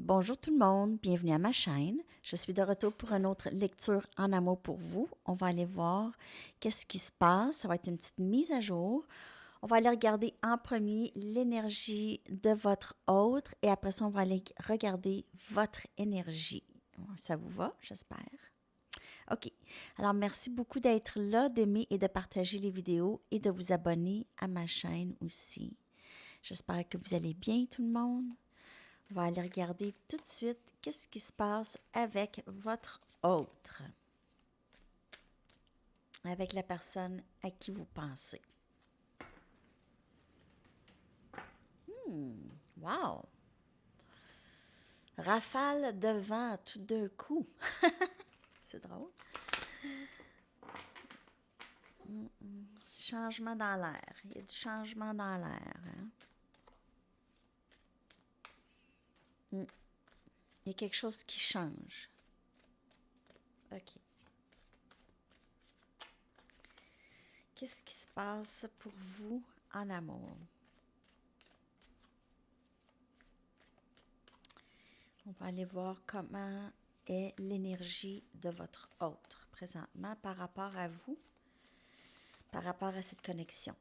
Bonjour tout le monde, bienvenue à ma chaîne. Je suis de retour pour une autre lecture en amour pour vous. On va aller voir qu'est-ce qui se passe. Ça va être une petite mise à jour. On va aller regarder en premier l'énergie de votre autre et après ça, on va aller regarder votre énergie. Ça vous va, j'espère? OK. Alors, merci beaucoup d'être là, d'aimer et de partager les vidéos et de vous abonner à ma chaîne aussi. J'espère que vous allez bien tout le monde. On va aller regarder tout de suite qu'est-ce qui se passe avec votre autre, avec la personne à qui vous pensez. Wow! Rafale de vent tout d'un coup. C'est drôle. Changement dans l'air. Il y a du changement dans l'air. Hein? Il y a quelque chose qui change. OK. Qu'est-ce qui se passe pour vous en amour? On va aller voir comment est l'énergie de votre autre présentement par rapport à vous, par rapport à cette connexion,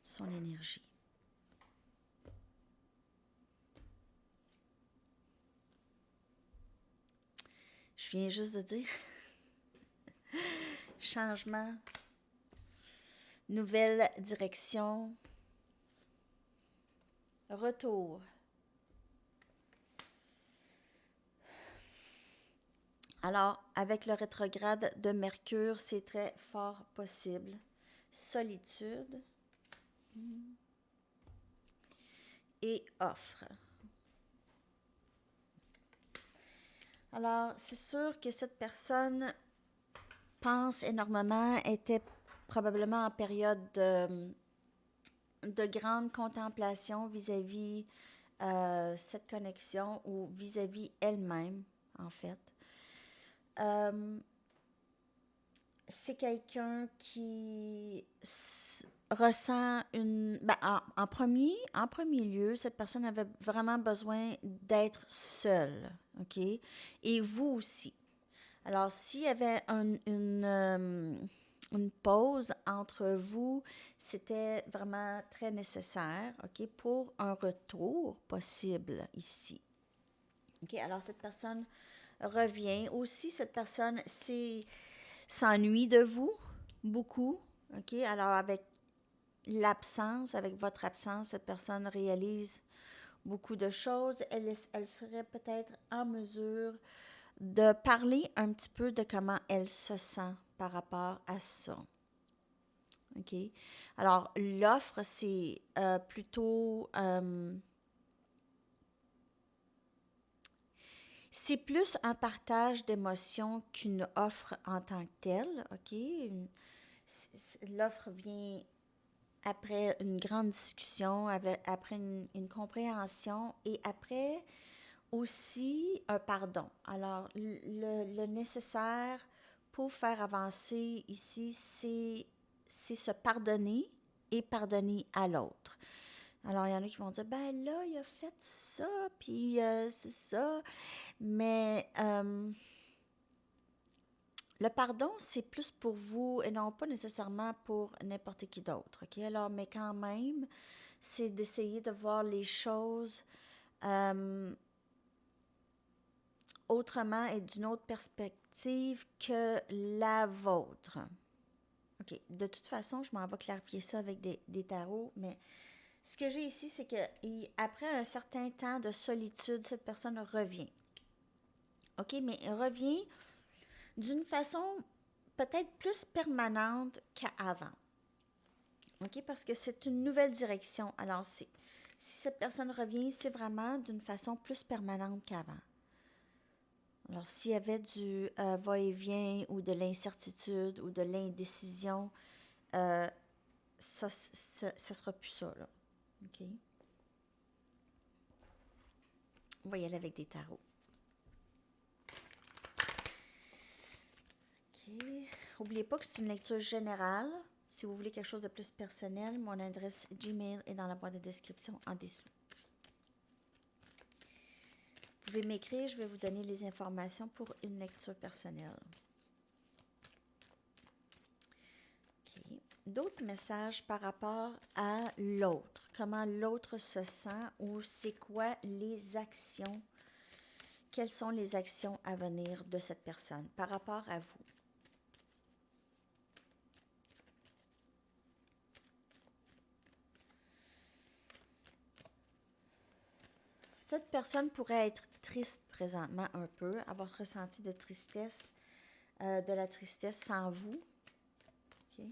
son énergie. Je viens juste de dire changement, nouvelle direction, retour. Alors, avec le rétrograde de Mercure, c'est très fort possible. Solitude et offre. Alors, c'est sûr que cette personne pense énormément, était probablement en période de grande contemplation vis-à-vis cette connexion ou vis-à-vis elle-même, en fait. C'est quelqu'un qui ressent une... Ben, en premier lieu, cette personne avait vraiment besoin d'être seule, OK? Et vous aussi. Alors, s'il y avait une pause entre vous, c'était vraiment très nécessaire, OK, pour un retour possible ici. OK, alors cette personne revient. Aussi, cette personne s'ennuie de vous beaucoup, OK? Alors, avec l'absence, avec votre absence, cette personne réalise beaucoup de choses. Elle serait peut-être en mesure de parler un petit peu de comment elle se sent par rapport à ça. OK? Alors, l'offre, c'est plutôt... c'est plus un partage d'émotions qu'une offre en tant que telle, OK? L'offre vient après une grande discussion, après une compréhension et après aussi un pardon. Alors, le nécessaire pour faire avancer ici, c'est se pardonner et pardonner à l'autre. Alors, il y en a qui vont dire, ben là, il a fait ça, puis c'est ça. Mais le pardon, c'est plus pour vous et non pas nécessairement pour n'importe qui d'autre. OK? Alors, mais quand même, c'est d'essayer de voir les choses autrement et d'une autre perspective que la vôtre. OK. De toute façon, je m'en vais clarifier ça avec des tarots, mais ce que j'ai ici, c'est que après un certain temps de solitude, cette personne revient. OK, mais elle revient d'une façon peut-être plus permanente qu'avant. OK, parce que c'est une nouvelle direction. Alors, si cette personne revient, c'est vraiment d'une façon plus permanente qu'avant. Alors, s'il y avait du va-et-vient ou de l'incertitude ou de l'indécision, ça sera plus ça, là. OK? On va y aller avec des tarots. OK. N'oubliez pas que c'est une lecture générale. Si vous voulez quelque chose de plus personnel, mon adresse Gmail est dans la boîte de description en dessous. pouvez m'écrire, je vais vous donner les informations pour une lecture personnelle. OK. D'autres messages par rapport à l'autre. Comment l'autre se sent ou c'est quoi les actions? Quelles sont les actions à venir de cette personne par rapport à vous? Cette personne pourrait être triste présentement un peu, avoir ressenti de tristesse, de la tristesse sans vous. OK.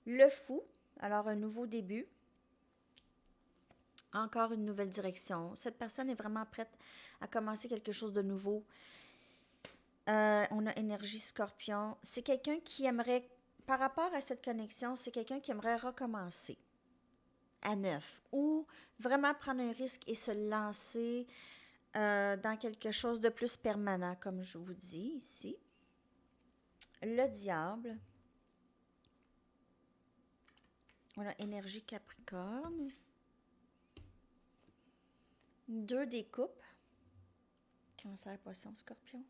Le fou, alors un nouveau début. Encore une nouvelle direction. Cette personne est vraiment prête à commencer quelque chose de nouveau. On a énergie scorpion. C'est quelqu'un qui aimerait, par rapport à cette connexion, c'est quelqu'un qui aimerait recommencer à neuf ou vraiment prendre un risque et se lancer dans quelque chose de plus permanent, comme je vous dis ici. Le diable. On a énergie capricorne. 2 des coupes. Cancer, poisson, scorpion.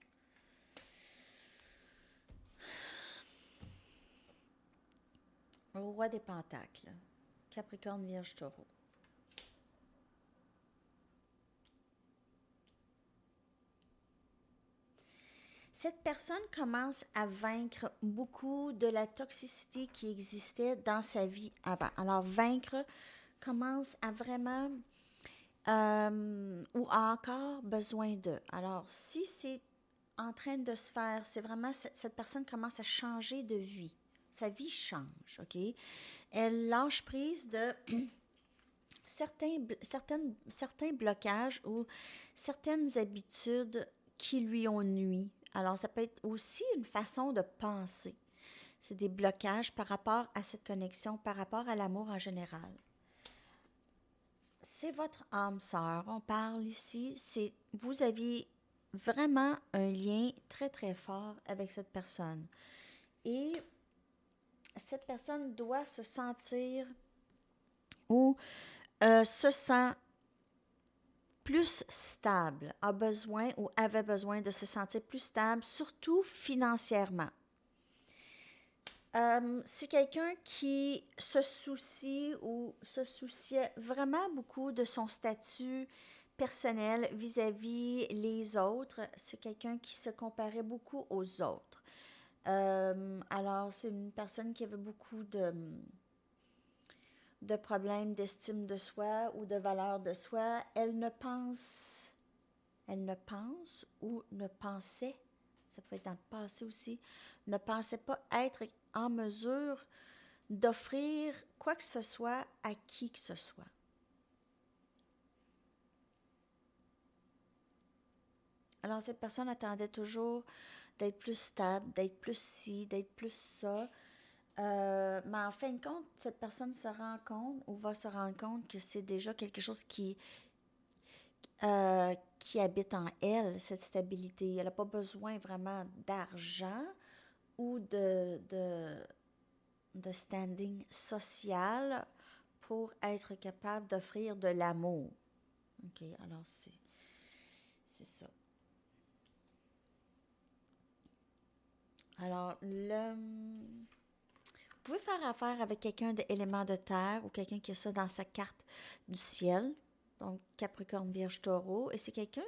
Au roi des pentacles. Capricorne, vierge, taureau. Cette personne commence à vaincre beaucoup de la toxicité qui existait dans sa vie avant. Alors, vaincre commence à vraiment ou a encore besoin de. Alors, si c'est en train de se faire, c'est vraiment cette personne commence à changer de vie. Sa vie change, OK? Elle lâche prise de certains blocages ou certaines habitudes qui lui ont nui. Alors, ça peut être aussi une façon de penser. C'est des blocages par rapport à cette connexion, par rapport à l'amour en général. C'est votre âme sœur, on parle ici. Vous aviez vraiment un lien très, très fort avec cette personne. Et cette personne doit se sentir ou se sent plus stable, a besoin ou avait besoin de se sentir plus stable, surtout financièrement. C'est quelqu'un qui se soucie ou se souciait vraiment beaucoup de son statut personnel vis-à-vis les autres. C'est quelqu'un qui se comparait beaucoup aux autres. Alors, c'est une personne qui avait beaucoup de problèmes d'estime de soi ou de valeur de soi. Elle ne pense ou ne pensait, ça peut être dans le passé aussi, ne pensait pas être en mesure d'offrir quoi que ce soit à qui que ce soit. Alors, cette personne attendait toujours d'être plus stable, d'être plus ci, d'être plus ça. Mais en fin de compte, cette personne se rend compte ou va se rendre compte que c'est déjà quelque chose qui habite en elle, cette stabilité. Elle n'a pas besoin vraiment d'argent ou de standing social pour être capable d'offrir de l'amour. OK, alors c'est ça. Alors, vous pouvez faire affaire avec quelqu'un d'élément de terre ou quelqu'un qui a ça dans sa carte du ciel. Donc, Capricorne, Vierge, Taureau. Et c'est quelqu'un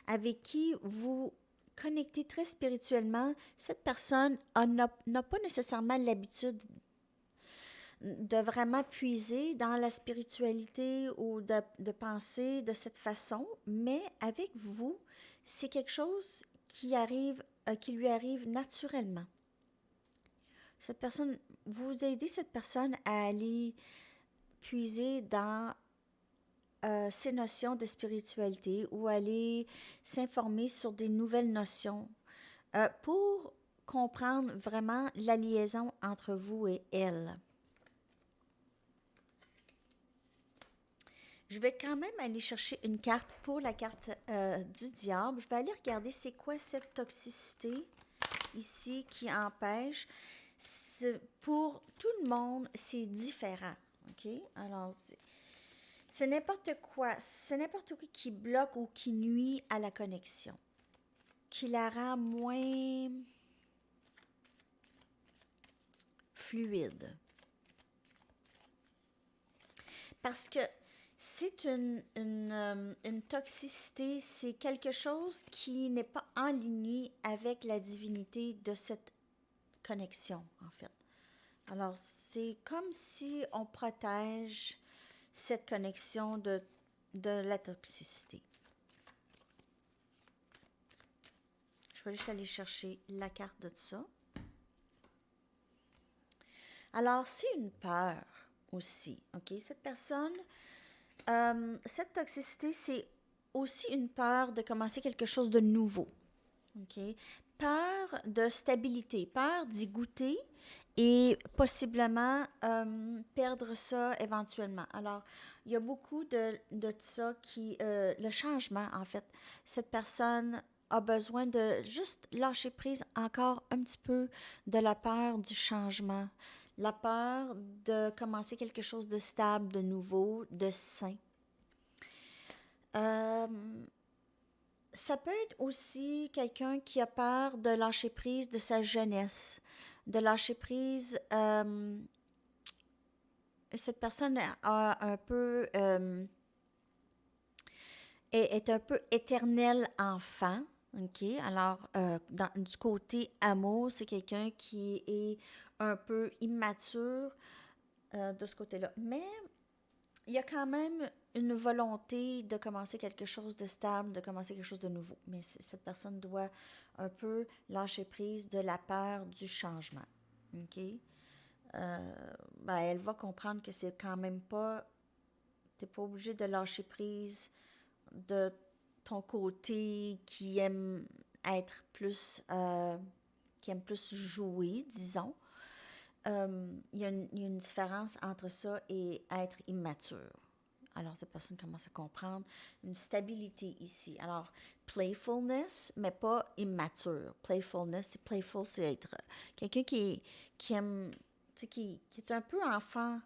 avec qui vous connectez très spirituellement. Cette personne n'a pas nécessairement l'habitude de vraiment puiser dans la spiritualité ou de penser de cette façon, mais avec vous, c'est quelque chose qui lui arrive naturellement. Cette personne, vous aidez cette personne à aller puiser dans ces notions de spiritualité ou aller s'informer sur des nouvelles notions pour comprendre vraiment la liaison entre vous et elle. Je vais quand même aller chercher une carte pour la carte du diable. Je vais aller regarder c'est quoi cette toxicité ici qui empêche. Pour tout le monde, c'est différent. OK? Alors, C'est n'importe quoi. C'est n'importe quoi qui bloque ou qui nuit à la connexion, qui la rend moins fluide. Parce que c'est une toxicité, c'est quelque chose qui n'est pas en ligne avec la divinité de cette connexion, en fait. Alors, c'est comme si on protège cette connexion de la toxicité. Je vais juste aller chercher la carte de ça. Alors, c'est une peur aussi, OK? Cette toxicité, c'est aussi une peur de commencer quelque chose de nouveau, OK? Peur de stabilité, peur d'y goûter et possiblement perdre ça éventuellement. Alors, il y a beaucoup de ça le changement, en fait. Cette personne a besoin de juste lâcher prise encore un petit peu de la peur du changement, la peur de commencer quelque chose de stable, de nouveau, de sain. Euh, Ça peut être aussi quelqu'un qui a peur de lâcher prise de sa jeunesse, de lâcher prise. Cette personne a un peu est un peu éternel enfant. OK? Alors, du côté amour, c'est quelqu'un qui est un peu immature de ce côté-là. Mais il y a quand même une volonté de commencer quelque chose de stable, de commencer quelque chose de nouveau. Mais cette personne doit un peu lâcher prise de la peur du changement. OK? Elle va comprendre que c'est quand même pas... T'es pas obligé de lâcher prise de ton côté qui aime être plus... qui aime plus jouer, disons. Il y a une différence entre ça et être immature. Alors, cette personne commence à comprendre une stabilité ici. Alors, playfulness, mais pas immature. Playfulness, c'est playful, c'est être quelqu'un qui aime, qui est un peu enfant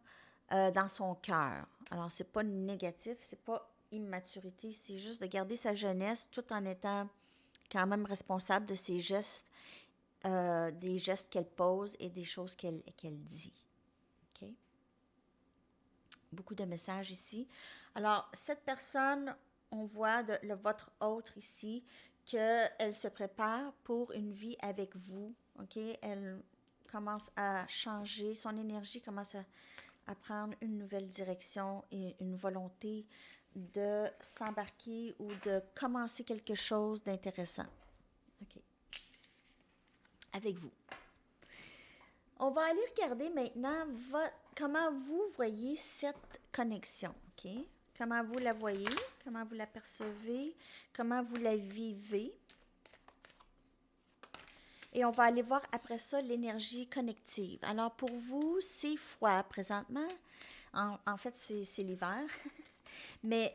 dans son cœur. Alors, c'est pas négatif, c'est pas immaturité, c'est juste de garder sa jeunesse tout en étant quand même responsable de ses gestes, des gestes qu'elle pose et des choses qu'elle dit. OK? Beaucoup de messages ici. Alors, cette personne, on voit votre autre ici, qu'elle se prépare pour une vie avec vous. OK? Elle commence à changer, son énergie commence à prendre une nouvelle direction et une volonté de s'embarquer ou de commencer quelque chose d'intéressant. OK? Avec vous. On va aller regarder maintenant comment vous voyez cette connexion, OK? Comment vous la voyez, comment vous la percevez, comment vous la vivez. Et on va aller voir après ça l'énergie connective. Alors pour vous, c'est froid présentement. En fait, c'est l'hiver. Mais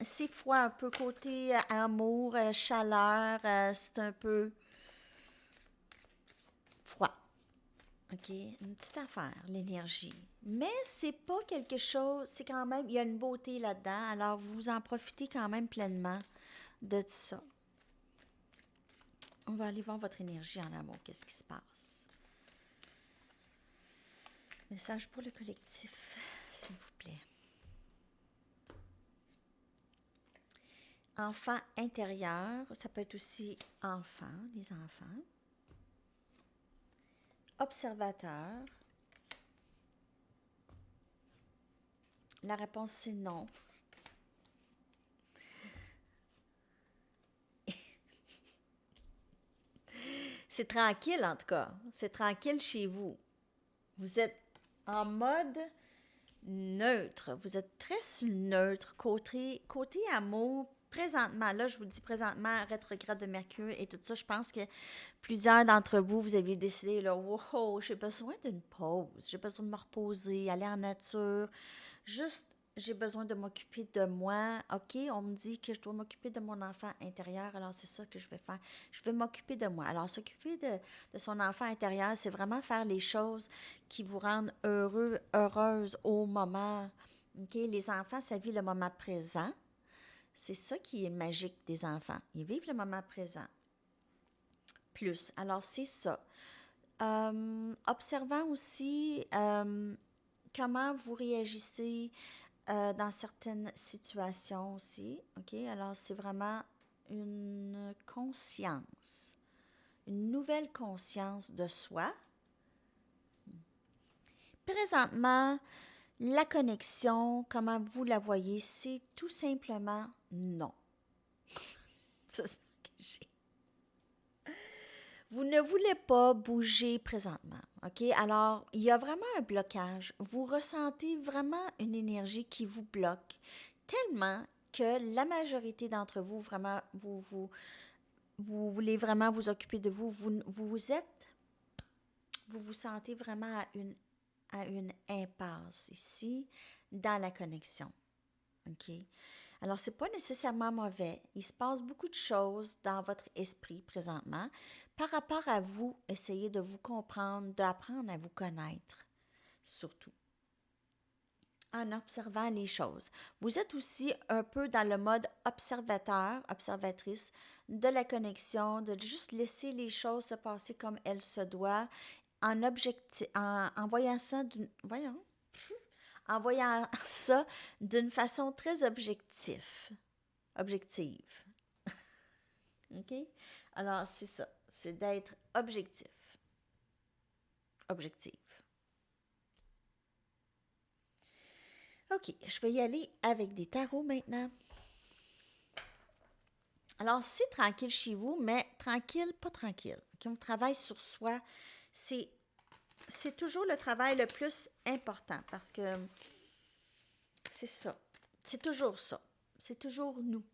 c'est froid un peu côté amour, chaleur, c'est un peu froid. OK, une petite affaire, l'énergie. Mais c'est pas quelque chose, c'est quand même, il y a une beauté là-dedans, alors vous en profitez quand même pleinement de ça. On va aller voir votre énergie en amour, qu'est-ce qui se passe. Message pour le collectif, s'il vous plaît. Enfant intérieur, ça peut être aussi enfant, les enfants. Observateur. La réponse, c'est non. C'est tranquille, en tout cas. C'est tranquille chez vous. Vous êtes en mode neutre. Vous êtes très neutre. Côté amour, présentement, là, je vous dis présentement, rétrograde de Mercure et tout ça, je pense que plusieurs d'entre vous, vous aviez décidé, là, wow, j'ai besoin d'une pause. J'ai besoin de me reposer, aller en nature. Juste, j'ai besoin de m'occuper de moi. OK, on me dit que je dois m'occuper de mon enfant intérieur, alors c'est ça que je vais faire. Je vais m'occuper de moi. Alors, s'occuper de son enfant intérieur, c'est vraiment faire les choses qui vous rendent heureux, heureuse au moment. OK? Les enfants, ça vit le moment présent. C'est ça qui est magique des enfants. Ils vivent le moment présent. Plus. Alors, c'est ça. Observant aussi comment vous réagissez dans certaines situations aussi. OK? Alors, c'est vraiment une conscience, une nouvelle conscience de soi. Présentement, la connexion, comment vous la voyez, c'est tout simplement non. C'est ça que j'ai. Vous ne voulez pas bouger présentement, OK? Alors, il y a vraiment un blocage. Vous ressentez vraiment une énergie qui vous bloque tellement que la majorité d'entre vous, vraiment, vous voulez vraiment vous occuper de vous. Vous vous sentez vraiment à une impasse ici dans la connexion, OK? Alors, ce n'est pas nécessairement mauvais. Il se passe beaucoup de choses dans votre esprit présentement. Par rapport à vous, essayez de vous comprendre, d'apprendre à vous connaître, surtout, en observant les choses. Vous êtes aussi un peu dans le mode observateur, observatrice de la connexion, de juste laisser les choses se passer comme elles se doivent, en voyant ça en voyant ça d'une façon très objective. OK? Alors, c'est ça. C'est d'être objective. OK, je vais y aller avec des tarots maintenant. Alors, c'est tranquille chez vous, mais tranquille, pas tranquille. OK? On travaille sur soi. C'est toujours le travail le plus important parce que c'est ça. C'est toujours ça. C'est toujours nous.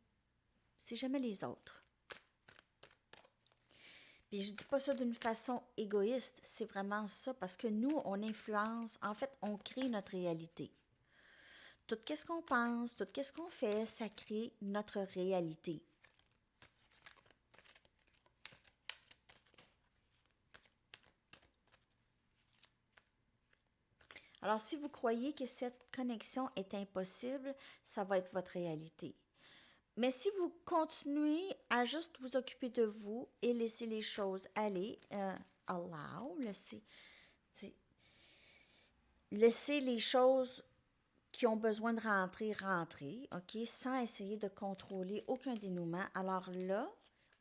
C'est jamais les autres. Puis je dis pas ça d'une façon égoïste, c'est vraiment ça parce que nous, on influence, en fait, on crée notre réalité. Tout ce qu'on pense, tout ce qu'on fait, ça crée notre réalité. Alors, si vous croyez que cette connexion est impossible, ça va être votre réalité. Mais si vous continuez à juste vous occuper de vous et laisser les choses aller, laisser les choses qui ont besoin de rentrer, OK, sans essayer de contrôler aucun dénouement. Alors là,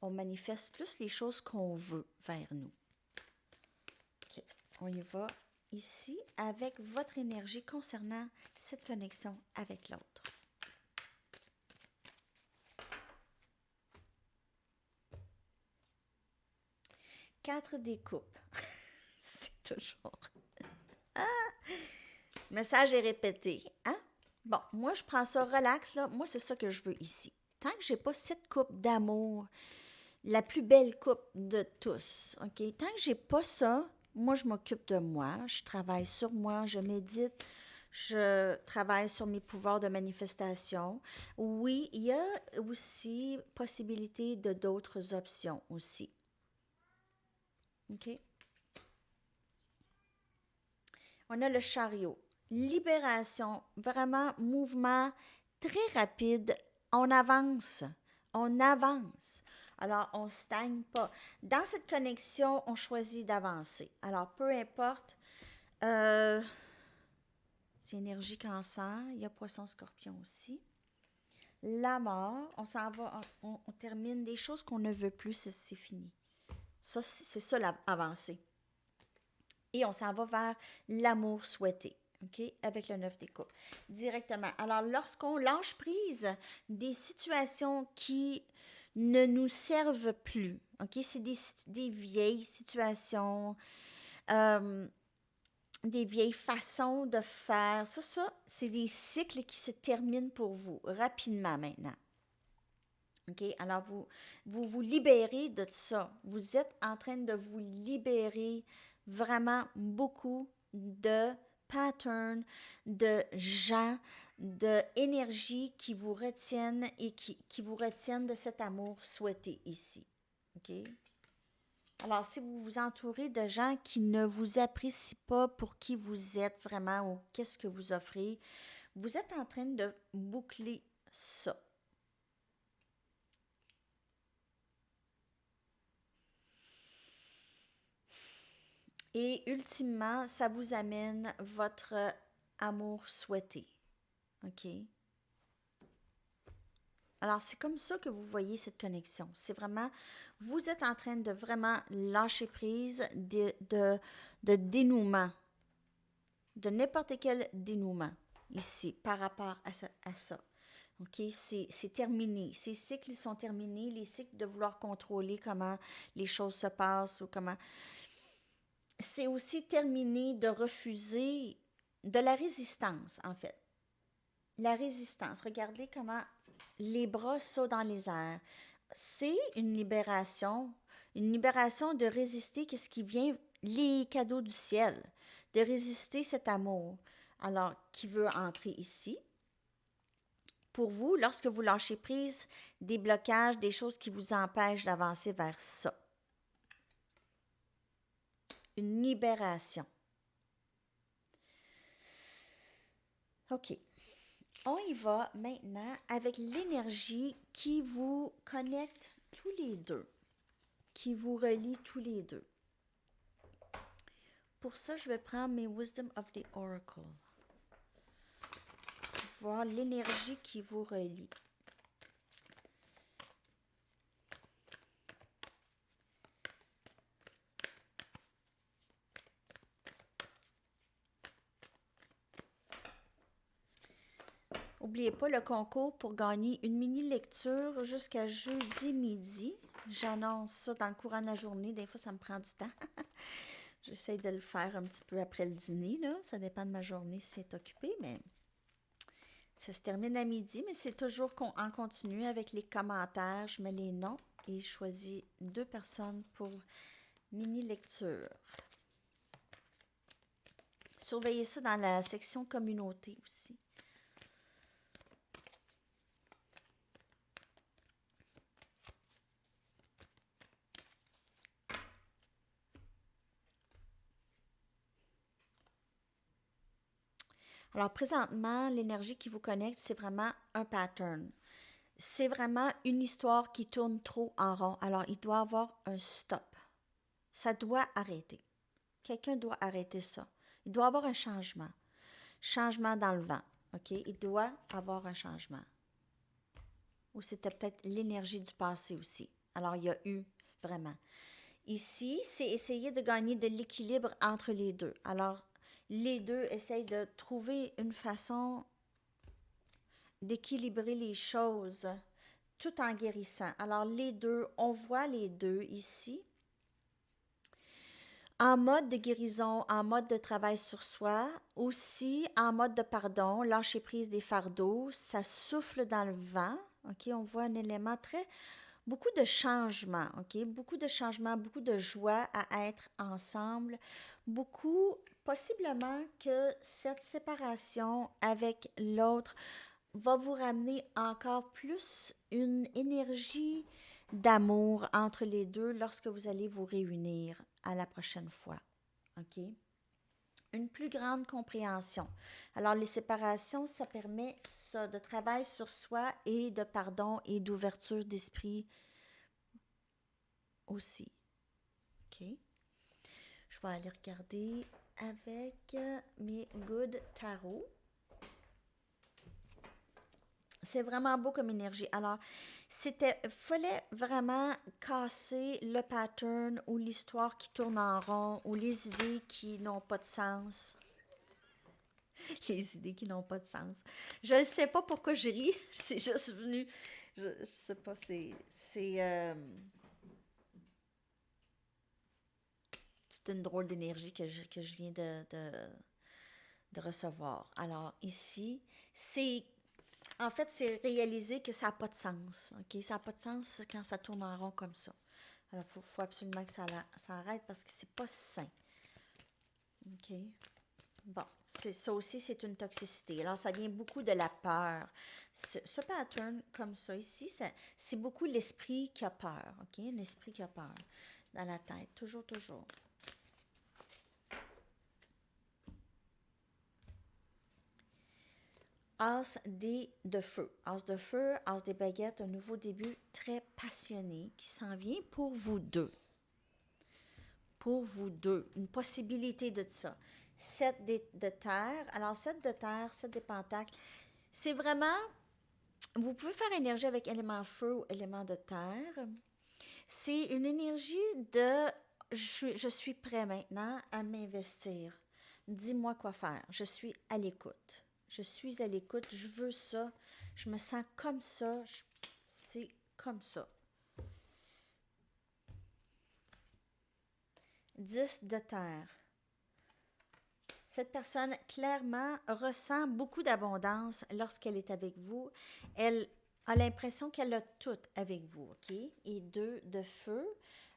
on manifeste plus les choses qu'on veut vers nous. OK, on y va ici avec votre énergie concernant cette connexion avec l'autre. Quatre découpes. C'est toujours... Message est répété, hein? Bon, moi, je prends ça relax, là. Moi, c'est ça que je veux ici. Tant que j'ai pas cette coupe d'amour, la plus belle coupe de tous, OK? Tant que j'ai pas ça, moi, je m'occupe de moi. Je travaille sur moi, je médite, je travaille sur mes pouvoirs de manifestation. Oui, il y a aussi possibilité de d'autres options aussi. OK? On a le chariot. Libération, vraiment mouvement très rapide. On avance, on avance. Alors, on ne stagne pas. Dans cette connexion, on choisit d'avancer. Alors, peu importe, c'est énergie cancer, il y a poisson scorpion aussi. La mort, on s'en va, on termine des choses qu'on ne veut plus, c'est fini. Ça, c'est ça l'avancée. Et on s'en va vers l'amour souhaité. OK? Avec le 9 des coupes. Directement. Alors, lorsqu'on lâche prise des situations qui ne nous servent plus, OK? C'est des vieilles situations, des vieilles façons de faire. Ça, c'est des cycles qui se terminent pour vous rapidement maintenant. OK? Alors, vous libérez de ça. Vous êtes en train de vous libérer vraiment beaucoup de patterns, de gens, d'énergie qui vous retiennent et qui vous retiennent de cet amour souhaité ici. OK? Alors, si vous vous entourez de gens qui ne vous apprécient pas pour qui vous êtes vraiment ou qu'est-ce que vous offrez, Vous êtes en train de boucler ça. Et ultimement, ça vous amène votre amour souhaité. OK? Alors, c'est comme ça que vous voyez cette connexion. C'est vraiment, vous êtes en train de vraiment lâcher prise de dénouement, de n'importe quel dénouement ici par rapport à ça. OK? C'est terminé. Ces cycles sont terminés. Les cycles de vouloir contrôler comment les choses se passent ou comment. C'est aussi terminé de refuser de la résistance, en fait. La résistance. Regardez comment les bras sautent dans les airs. C'est une libération de résister qu'est-ce qui vient, les cadeaux du ciel, de résister cet amour. Alors, qui veut entrer ici? Pour vous, lorsque vous lâchez prise des blocages, des choses qui vous empêchent d'avancer vers ça. Une libération. OK. On y va maintenant avec l'énergie qui vous connecte tous les deux, qui vous relie tous les deux. Pour ça, je vais prendre mes Wisdom of the Oracle. Pour voir l'énergie qui vous relie. N'oubliez pas le concours pour gagner une mini-lecture jusqu'à jeudi midi. J'annonce ça dans le courant de la journée. Des fois, ça me prend du temps. J'essaie de le faire un petit peu après le dîner, là. Ça dépend de ma journée si c'est occupé, mais ça se termine à midi, mais c'est toujours en continu avec les commentaires. Je mets les noms et je choisis 2 personnes pour mini-lecture. Surveillez ça dans la section communauté aussi. Alors, présentement, l'énergie qui vous connecte, c'est vraiment un pattern. C'est vraiment une histoire qui tourne trop en rond. Alors, il doit y avoir un stop. Ça doit arrêter. Quelqu'un doit arrêter ça. Il doit y avoir un changement. Changement dans le vent. OK? Il doit y avoir un changement. Ou c'était peut-être l'énergie du passé aussi. Alors, il y a eu vraiment. Ici, c'est essayer de gagner de l'équilibre entre les deux. Alors, les deux essayent de trouver une façon d'équilibrer les choses tout en guérissant. Alors, les deux, on voit les deux ici. En mode de guérison, en mode de travail sur soi, aussi en mode de pardon, lâcher prise des fardeaux, ça souffle dans le vent. OK, on voit un élément beaucoup de changements, OK? Beaucoup de changements, beaucoup de joie à être ensemble. Beaucoup, possiblement que cette séparation avec l'autre va vous ramener encore plus une énergie d'amour entre les deux lorsque vous allez vous réunir à la prochaine fois. OK? Une plus grande compréhension. Alors, les séparations, ça permet ça, de travail sur soi et de pardon et d'ouverture d'esprit aussi. OK? Je vais aller regarder avec mes Good Tarot. C'est vraiment beau comme énergie. Alors, fallait vraiment casser le pattern ou l'histoire qui tourne en rond ou les idées qui n'ont pas de sens. Les idées qui n'ont pas de sens. Je ne sais pas pourquoi je ris. C'est juste venu. Je sais pas, c'est une drôle d'énergie que je viens de recevoir. Alors, ici, en fait, c'est réaliser que ça n'a pas de sens. OK? Ça n'a pas de sens quand ça tourne en rond comme ça. Alors, il faut absolument que ça arrête parce que c'est pas sain. OK? Bon, ça aussi, c'est une toxicité. Alors, ça vient beaucoup de la peur. Ce pattern comme ça ici, c'est beaucoup l'esprit qui a peur. OK? L'esprit qui a peur dans la tête. Toujours, toujours. de feu. As de feu, as des baguettes, un nouveau début très passionné qui s'en vient pour vous deux. Pour vous deux. Une possibilité de ça. 7 de terre. Alors, 7 de terre, 7 des pentacles. C'est vraiment, vous pouvez faire énergie avec élément feu ou élément de terre. C'est une énergie de je suis prêt maintenant à m'investir. Dis-moi quoi faire. Je suis à l'écoute. Je suis à l'écoute. Je veux ça. Je me sens comme ça. C'est comme ça. 10 de terre. Cette personne clairement ressent beaucoup d'abondance lorsqu'elle est avec vous. Elle a l'impression qu'elle a tout avec vous, OK? Et 2 de feu.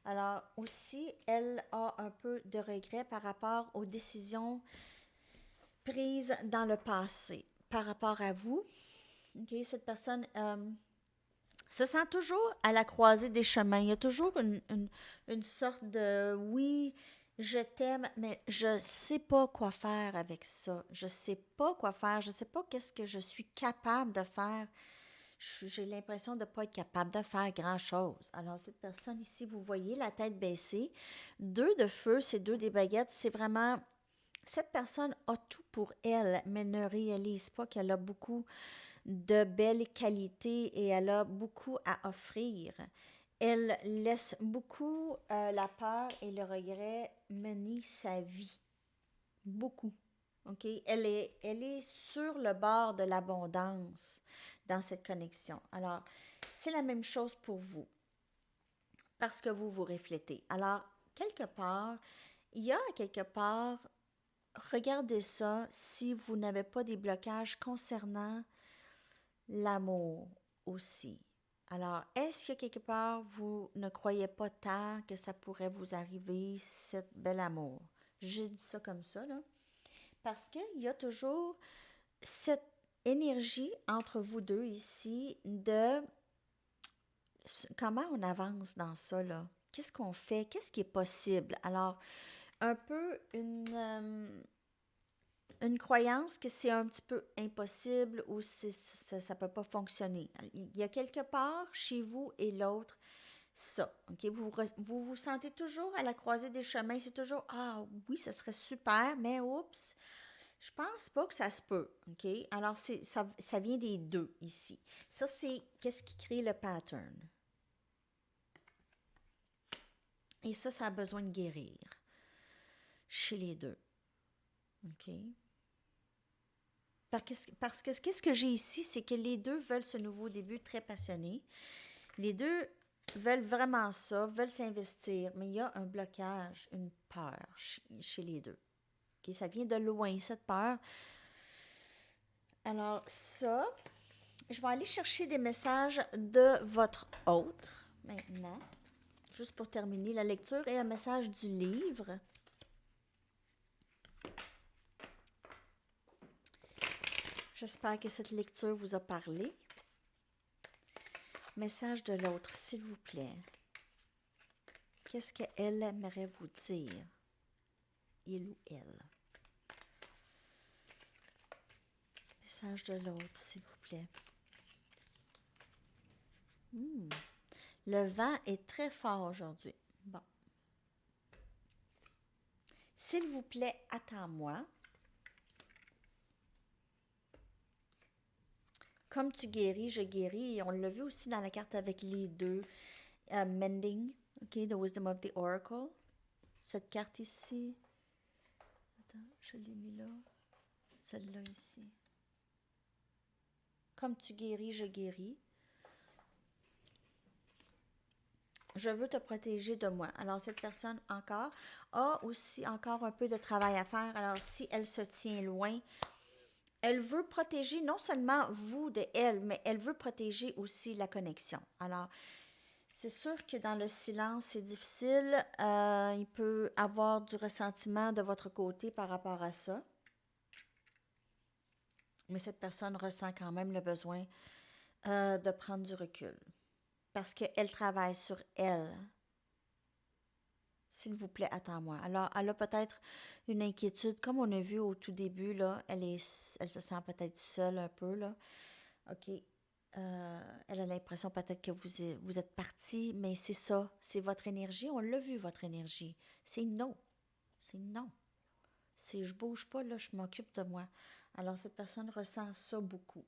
Alors aussi, elle a un peu de regret par rapport aux décisions prises dans le passé par rapport à vous. OK? Cette personne se sent toujours à la croisée des chemins. Il y a toujours une sorte de oui, je t'aime, mais je ne sais pas quoi faire avec ça. Je ne sais pas quoi faire. Je ne sais pas qu'est-ce que je suis capable de faire. J'ai l'impression de ne pas être capable de faire grand-chose. Alors, cette personne ici, vous voyez, la tête baissée. 2 de feu, c'est 2 des baguettes. C'est vraiment... Cette personne a tout pour elle, mais ne réalise pas qu'elle a beaucoup de belles qualités et elle a beaucoup à offrir. Elle laisse beaucoup la peur et le regret mener sa vie. Beaucoup. OK? Elle est sur le bord de l'abondance dans cette connexion. Alors, c'est la même chose pour vous parce que vous vous reflétez. Alors, quelque part, il y a quelque part, regardez ça si vous n'avez pas des blocages concernant l'amour aussi. Alors, est-ce que quelque part, vous ne croyez pas tant que ça pourrait vous arriver, cet bel amour? J'ai dit ça comme ça, là. Parce qu'il y a toujours cette énergie entre vous deux ici de comment on avance dans ça, là. Qu'est-ce qu'on fait? Qu'est-ce qui est possible? Alors, un peu une croyance que c'est un petit peu impossible ou ça ne peut pas fonctionner. Il y a quelque part chez vous et l'autre ça. OK? Vous vous sentez toujours à la croisée des chemins. C'est toujours ah oui, ça serait super, mais oups, je pense pas que ça se peut. OK? Alors, ça vient des deux ici. Ça, c'est qu'est-ce qui crée le pattern. Et ça a besoin de guérir chez les deux. OK? Parce que qu'est-ce que j'ai ici, c'est que les deux veulent ce nouveau début très passionné. Les deux veulent vraiment ça, veulent s'investir, mais il y a un blocage, une peur chez les deux. Okay? Ça vient de loin, cette peur. Alors ça, je vais aller chercher des messages de votre autre maintenant, juste pour terminer la lecture, et un message du livre. J'espère que cette lecture vous a parlé. Message de l'autre, s'il vous plaît. Qu'est-ce qu'elle aimerait vous dire? Il ou elle. Message de l'autre, s'il vous plaît. Le vent est très fort aujourd'hui. Bon. S'il vous plaît, attends-moi. Comme tu guéris, je guéris. Et on l'a vu aussi dans la carte avec les deux. Mending, OK, the wisdom of the oracle. Cette carte ici. Attends, je l'ai mis là. Celle-là ici. Comme tu guéris, je guéris. Je veux te protéger de moi. Alors, cette personne encore a aussi encore un peu de travail à faire. Alors, si elle se tient loin, elle veut protéger non seulement vous de elle, mais elle veut protéger aussi la connexion. Alors, c'est sûr que dans le silence, c'est difficile. Il peut avoir du ressentiment de votre côté par rapport à ça. Mais cette personne ressent quand même le besoin de prendre du recul. Parce qu'elle travaille sur elle. S'il vous plaît, attends-moi. Alors, elle a peut-être une inquiétude, comme on a vu au tout début, là, elle se sent peut-être seule un peu, là. OK. Elle a l'impression peut-être que vous êtes parti, mais c'est ça, c'est votre énergie. On l'a vu, votre énergie. C'est non. C'est non. Si je bouge pas, là, je m'occupe de moi. Alors, cette personne ressent ça beaucoup.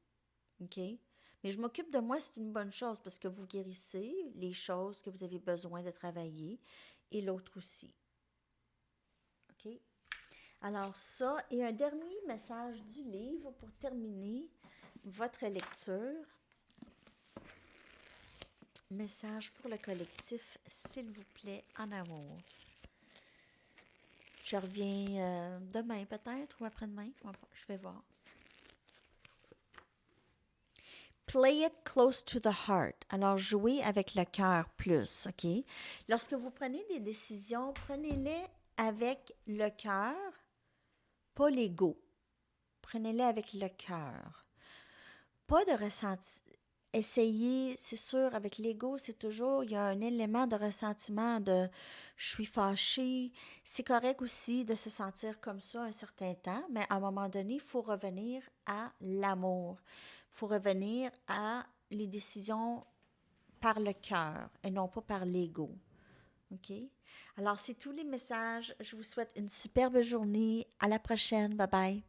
OK? Mais je m'occupe de moi, c'est une bonne chose parce que vous guérissez les choses que vous avez besoin de travailler et l'autre aussi. OK? Alors, ça, et un dernier message du livre pour terminer votre lecture. Message pour le collectif, s'il vous plaît, en amour. Je reviens demain peut-être ou après-demain. Je vais voir. Play it close to the heart. Alors, jouez avec le cœur plus, OK? Lorsque vous prenez des décisions, prenez-les avec le cœur, pas l'ego. Prenez-les avec le cœur. Pas de ressenti. Essayez, c'est sûr, avec l'ego, c'est toujours, il y a un élément de ressentiment, de je suis fâchée. C'est correct aussi de se sentir comme ça un certain temps, mais à un moment donné, il faut revenir à l'amour. Il faut revenir à les décisions par le cœur et non pas par l'ego. OK? Alors, c'est tous les messages. Je vous souhaite une superbe journée. À la prochaine. Bye bye.